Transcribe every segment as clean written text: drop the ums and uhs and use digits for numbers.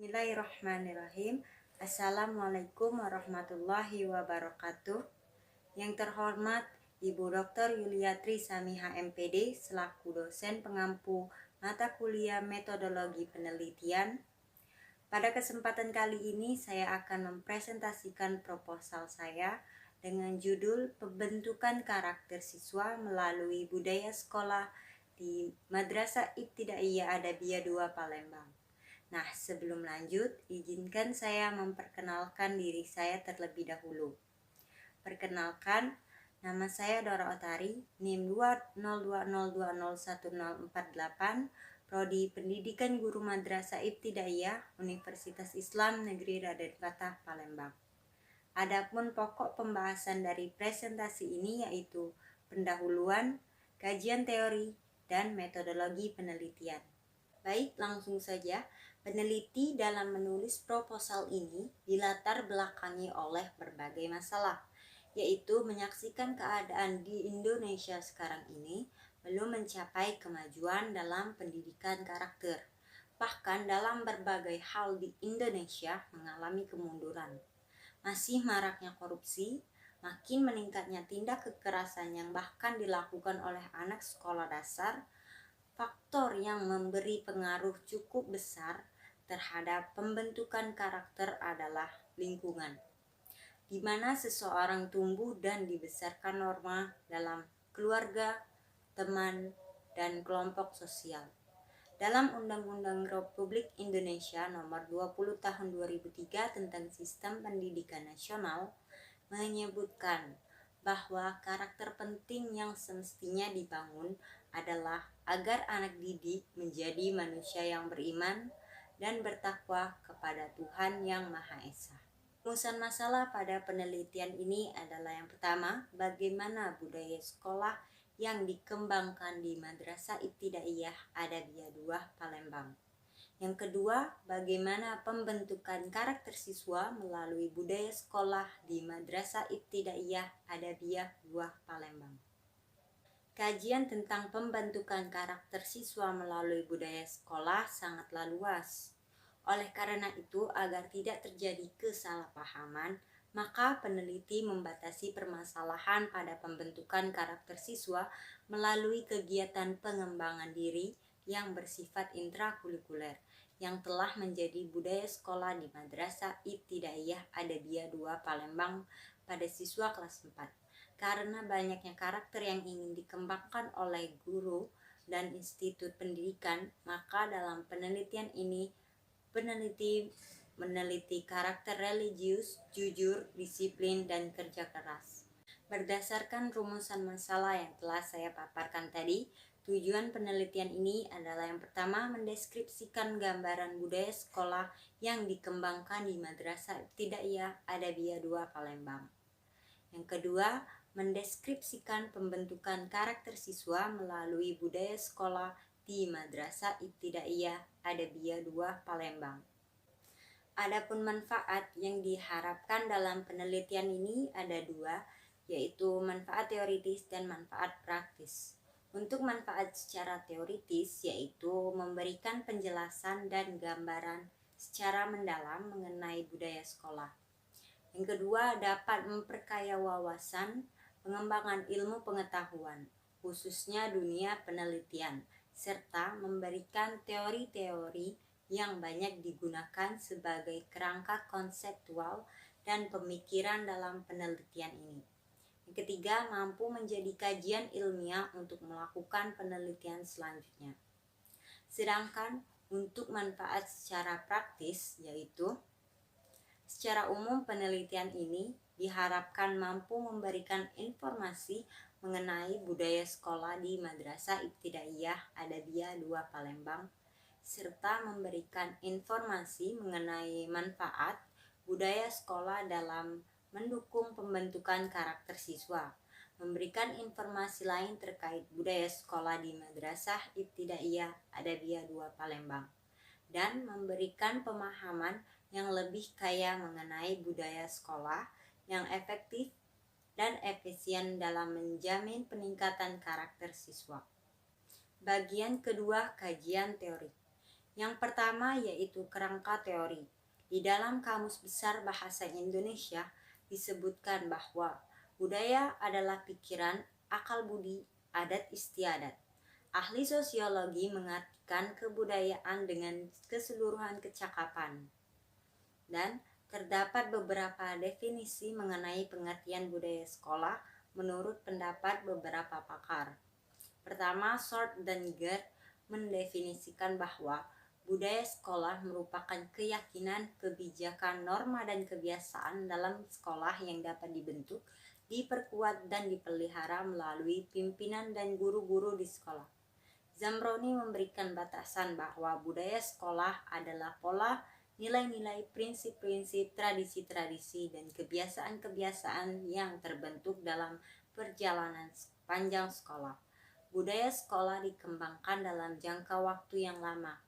Bismillahirrahmanirrahim. Assalamualaikum warahmatullahi wabarakatuh. Yang terhormat Ibu Dr. Yuliatri Samiha MPD selaku dosen pengampu mata kuliah metodologi penelitian. Pada kesempatan kali ini saya akan mempresentasikan proposal saya dengan judul Pembentukan Karakter Siswa Melalui Budaya Sekolah di Madrasah Ibtidaiyah Adabiyah 2 Palembang. Nah, sebelum lanjut, izinkan saya memperkenalkan diri saya terlebih dahulu. Perkenalkan, nama saya Dora Otari, NIM 20202010048, Prodi Pendidikan Guru Madrasah Ibtidaiyah, Universitas Islam Negeri Raden Patah, Palembang. Adapun pokok pembahasan dari presentasi ini yaitu pendahuluan, kajian teori, dan metodologi penelitian. Baik, langsung saja. Peneliti dalam menulis proposal ini dilatar belakangi oleh berbagai masalah, yaitu menyaksikan keadaan di Indonesia sekarang ini belum mencapai kemajuan dalam pendidikan karakter. Bahkan dalam berbagai hal di Indonesia mengalami kemunduran. Masih maraknya korupsi, makin meningkatnya tindak kekerasan yang bahkan dilakukan oleh anak sekolah dasar. Faktor yang memberi pengaruh cukup besar terhadap pembentukan karakter adalah lingkungan, di mana seseorang tumbuh dan dibesarkan norma dalam keluarga, teman, dan kelompok sosial. Dalam Undang-Undang Republik Indonesia Nomor 20 Tahun 2003 tentang Sistem Pendidikan Nasional menyebutkan bahwa karakter penting yang semestinya dibangun adalah agar anak didik menjadi manusia yang beriman dan bertakwa kepada Tuhan Yang Maha Esa. Rumusan masalah pada penelitian ini adalah yang pertama, bagaimana budaya sekolah yang dikembangkan di Madrasah Ibtidaiyah Adabiyah 2 Palembang. Yang kedua, bagaimana pembentukan karakter siswa melalui budaya sekolah di Madrasah Ibtidaiyah Adabiyah 2 Palembang. Kajian tentang pembentukan karakter siswa melalui budaya sekolah sangatlah luas. Oleh karena itu, agar tidak terjadi kesalahpahaman, maka peneliti membatasi permasalahan pada pembentukan karakter siswa melalui kegiatan pengembangan diri yang bersifat intrakurikuler yang telah menjadi budaya sekolah di Madrasah Ibtidaiyah Adabiyah 2 Palembang pada siswa kelas 4. Karena banyaknya karakter yang ingin dikembangkan oleh guru dan institut pendidikan, maka dalam penelitian ini peneliti meneliti karakter religius, jujur, disiplin, dan kerja keras. Berdasarkan rumusan masalah yang telah saya paparkan tadi, tujuan penelitian ini adalah yang pertama, mendeskripsikan gambaran budaya sekolah yang dikembangkan di Madrasah Ibtidaiyah Adabiyah 2 Palembang. Yang kedua, mendeskripsikan pembentukan karakter siswa melalui budaya sekolah di Madrasah Ibtidaiyah Adabiyah 2 Palembang. Adapun manfaat yang diharapkan dalam penelitian ini ada dua, yaitu manfaat teoritis dan manfaat praktis. Untuk manfaat secara teoritis yaitu memberikan penjelasan dan gambaran secara mendalam mengenai budaya sekolah. Yang kedua, dapat memperkaya wawasan, pengembangan ilmu pengetahuan, khususnya dunia penelitian, serta memberikan teori-teori yang banyak digunakan sebagai kerangka konseptual dan pemikiran dalam penelitian ini. Yang ketiga, mampu menjadi kajian ilmiah untuk melakukan penelitian selanjutnya. Sedangkan untuk manfaat secara praktis yaitu secara umum penelitian ini diharapkan mampu memberikan informasi mengenai budaya sekolah di Madrasah Ibtidaiyah Adabiyah 2 Palembang serta memberikan informasi mengenai manfaat budaya sekolah dalam mendukung pembentukan karakter siswa, memberikan informasi lain terkait budaya sekolah di Madrasah Ibtidaiyah Adabiyah 2 Palembang, dan memberikan pemahaman yang lebih kaya mengenai budaya sekolah yang efektif dan efisien dalam menjamin peningkatan karakter siswa. Bagian kedua, kajian teori. Yang pertama yaitu kerangka teori. Di dalam Kamus Besar Bahasa Indonesia disebutkan bahwa budaya adalah pikiran, akal budi, adat istiadat. Ahli sosiologi mengartikan kebudayaan dengan keseluruhan kecakapan. Dan terdapat beberapa definisi mengenai pengertian budaya sekolah menurut pendapat beberapa pakar. Pertama, Short dan Gerd mendefinisikan bahwa budaya sekolah merupakan keyakinan, kebijakan, norma, dan kebiasaan dalam sekolah yang dapat dibentuk, diperkuat, dan dipelihara melalui pimpinan dan guru-guru di sekolah. Zamroni memberikan batasan bahwa budaya sekolah adalah pola, nilai-nilai, prinsip-prinsip, tradisi-tradisi, dan kebiasaan-kebiasaan yang terbentuk dalam perjalanan panjang sekolah. Budaya sekolah dikembangkan dalam jangka waktu yang lama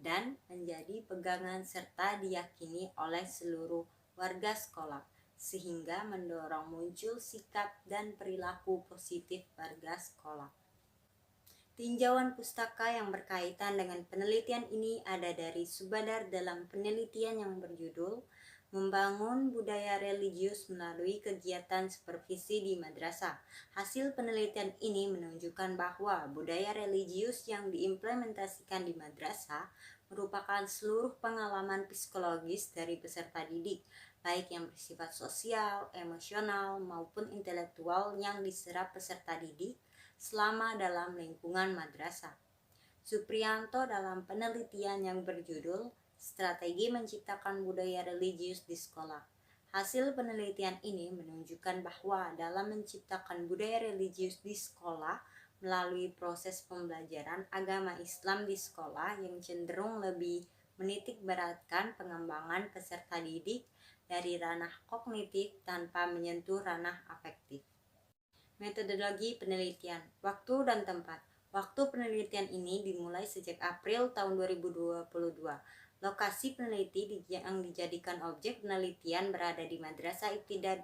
dan menjadi pegangan serta diyakini oleh seluruh warga sekolah, sehingga mendorong muncul sikap dan perilaku positif warga sekolah. Tinjauan pustaka yang berkaitan dengan penelitian ini ada dari Subadar dalam penelitian yang berjudul Membangun Budaya Religius Melalui Kegiatan Supervisi di Madrasah. Hasil penelitian ini menunjukkan bahwa budaya religius yang diimplementasikan di madrasah merupakan seluruh pengalaman psikologis dari peserta didik, baik yang bersifat sosial, emosional, maupun intelektual yang diserap peserta didik selama dalam lingkungan madrasah. Supriyanto dalam penelitian yang berjudul Strategi Menciptakan Budaya Religius di Sekolah. Hasil penelitian ini menunjukkan bahwa dalam menciptakan budaya religius di sekolah melalui proses pembelajaran agama Islam di sekolah yang cenderung lebih menitik beratkan pengembangan peserta didik dari ranah kognitif tanpa menyentuh ranah afektif. Metodologi penelitian, waktu dan tempat. Waktu penelitian ini dimulai sejak April tahun 2022. Lokasi peneliti yang dijadikan objek penelitian berada di Madrasah Ibtida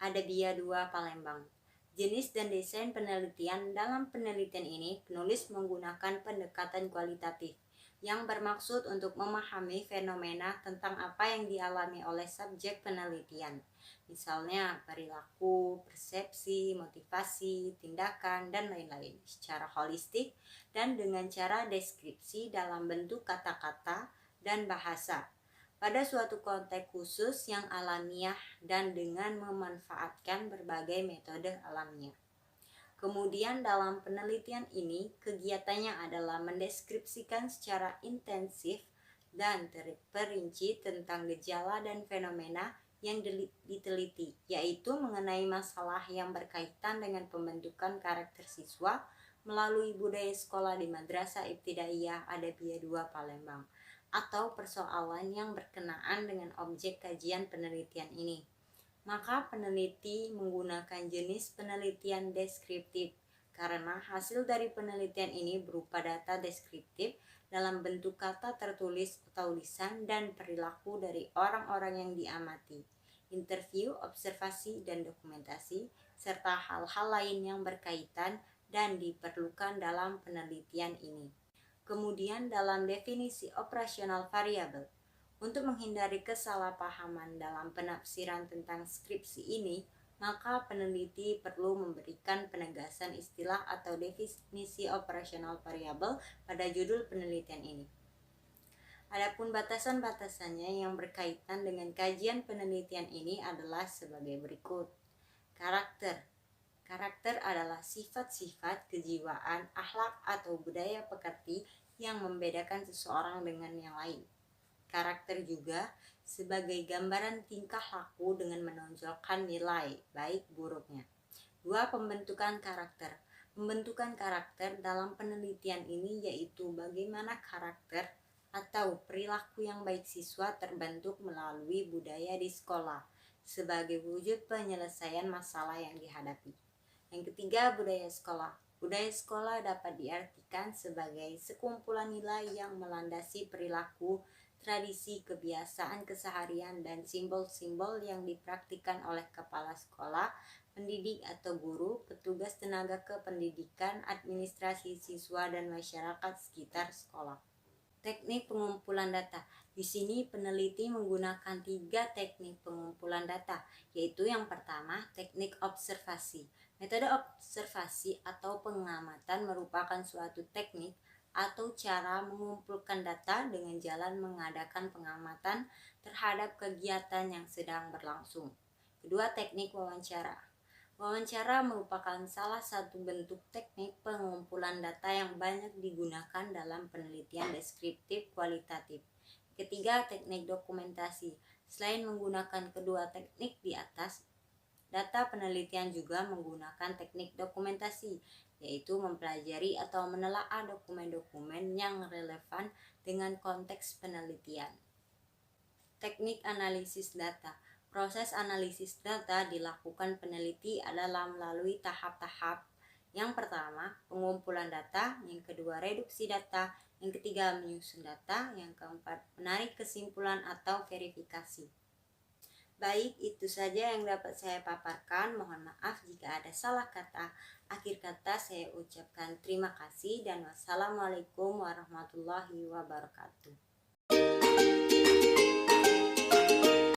Adabiyah 2 Palembang. Jenis dan desain penelitian. Dalam penelitian ini, penulis menggunakan pendekatan kualitatif yang bermaksud untuk memahami fenomena tentang apa yang dialami oleh subjek penelitian. Misalnya perilaku, persepsi, motivasi, tindakan, dan lain-lain secara holistik dan dengan cara deskripsi dalam bentuk kata-kata dan bahasa pada suatu konteks khusus yang alamiah dan dengan memanfaatkan berbagai metode alamiah. Kemudian dalam penelitian ini, kegiatannya adalah mendeskripsikan secara intensif dan terperinci tentang gejala dan fenomena yang diteliti, yaitu mengenai masalah yang berkaitan dengan pembentukan karakter siswa melalui budaya sekolah di Madrasah Ibtidaiyah Adabiyah 2 Palembang, atau persoalan yang berkenaan dengan objek kajian penelitian ini. Maka peneliti menggunakan jenis penelitian deskriptif karena hasil dari penelitian ini berupa data deskriptif dalam bentuk kata tertulis atau lisan dan perilaku dari orang-orang yang diamati, interview, observasi, dan dokumentasi, serta hal-hal lain yang berkaitan dan diperlukan dalam penelitian ini. Kemudian dalam definisi operasional variabel, untuk menghindari kesalahpahaman dalam penafsiran tentang skripsi ini, maka peneliti perlu memberikan penegasan istilah atau definisi operasional variabel pada judul penelitian ini. Adapun batasan-batasannya yang berkaitan dengan kajian penelitian ini adalah sebagai berikut. Karakter. Karakter adalah sifat-sifat kejiwaan, akhlak atau budaya pekerti yang membedakan seseorang dengan yang lain. Karakter juga sebagai gambaran tingkah laku dengan menonjolkan nilai baik buruknya. 2. Pembentukan karakter. Pembentukan karakter dalam penelitian ini yaitu bagaimana karakter atau perilaku yang baik siswa terbentuk melalui budaya di sekolah sebagai wujud penyelesaian masalah yang dihadapi. Yang ketiga, budaya sekolah. Budaya sekolah dapat diartikan sebagai sekumpulan nilai yang melandasi perilaku, tradisi, kebiasaan keseharian, dan simbol-simbol yang dipraktikkan oleh kepala sekolah, pendidik atau guru, petugas tenaga kependidikan, administrasi siswa, dan masyarakat sekitar sekolah. Teknik pengumpulan data. Di sini peneliti menggunakan 3 teknik pengumpulan data, yaitu yang pertama, teknik observasi. Metode observasi atau pengamatan merupakan suatu teknik atau cara mengumpulkan data dengan jalan mengadakan pengamatan terhadap kegiatan yang sedang berlangsung. Kedua, teknik wawancara. Wawancara merupakan salah satu bentuk teknik pengumpulan data yang banyak digunakan dalam penelitian deskriptif kualitatif. Ketiga, teknik dokumentasi. Selain menggunakan kedua teknik di atas, data penelitian juga menggunakan teknik dokumentasi, yaitu mempelajari atau menelaah dokumen-dokumen yang relevan dengan konteks penelitian. Teknik analisis data. Proses analisis data dilakukan peneliti adalah melalui tahap-tahap. Yang pertama, pengumpulan data, yang kedua, reduksi data, yang ketiga, menyusun data, yang keempat, menarik kesimpulan atau verifikasi. Baik, itu saja yang dapat saya paparkan. Mohon maaf jika ada salah kata. Akhir kata saya ucapkan terima kasih dan wassalamualaikum warahmatullahi wabarakatuh.